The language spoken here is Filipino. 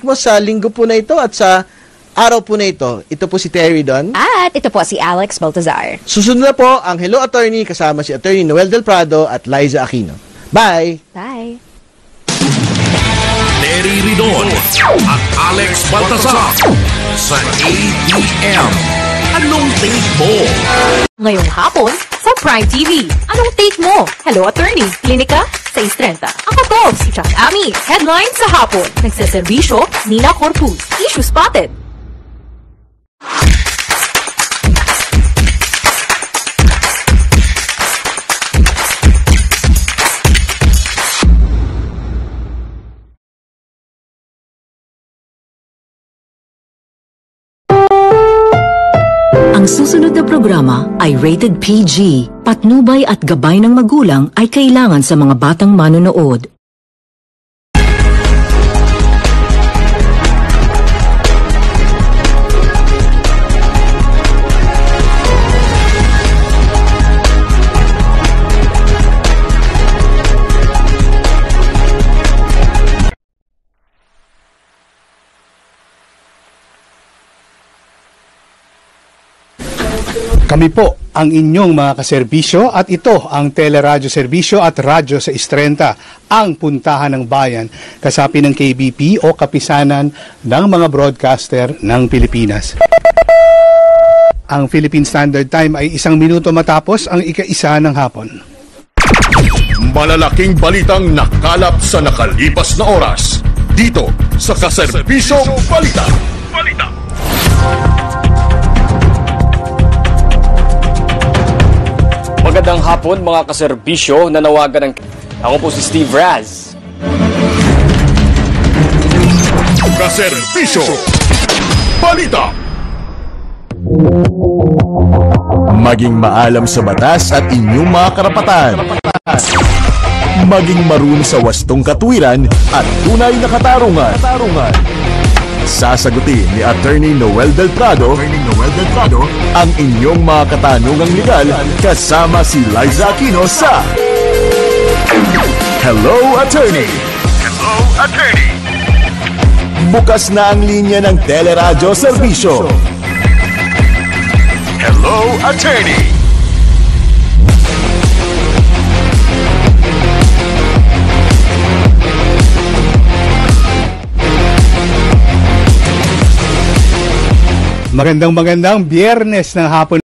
mo sa linggo po na ito at sa araw po na ito. Ito po si Terry Don. At ito po si Alex Baltazar. Susunod na po ang Hello Attorney kasama si Attorney Noel Del Prado at Liza Aquino. Bye! Bye! Terry Ridon at Alex Baltazar sa ATM. Anong take mo? Ngayong hapon sa Prime TV. Anong take mo? Hello, Attorney. Klinika, 6:30. Ako to, si Chuck Ami. Headline sa hapon. Nagseservisyo, Nina Corpus. Issue spotted. Ang susunod na programa ay rated PG. Patnubay at gabay ng magulang ay kailangan sa mga batang manonood. Kami po ang inyong mga kaserbisyo at ito ang teleradyo serbisyo at radyo sa Istrenta, ang puntahan ng bayan, kasapi ng KBP o kapisanan ng mga broadcaster ng Pilipinas. Ang Philippine Standard Time ay 1 minuto matapos ang ika-1 ng hapon. Malalaking balitang nakalap sa nakalipas na oras. Dito sa Kaserbisyong Balita. Magandang hapon mga kaserbisyo, nanawagan ng... Ako po si Steve Raz. Kaserbisyo Balita. Maging maalam sa batas at inyong mga karapatan. Maging marunong sa wastong katwiran at tunay na katarungan. Sasagutin ni Attorney Noel Del Prado ang inyong mga katanungang legal kasama si Liza Aquino sa Hello Attorney. Bukas na ang linya ng teleradyo serbisyo. Hello Attorney. Magandang Biyernes ng hapon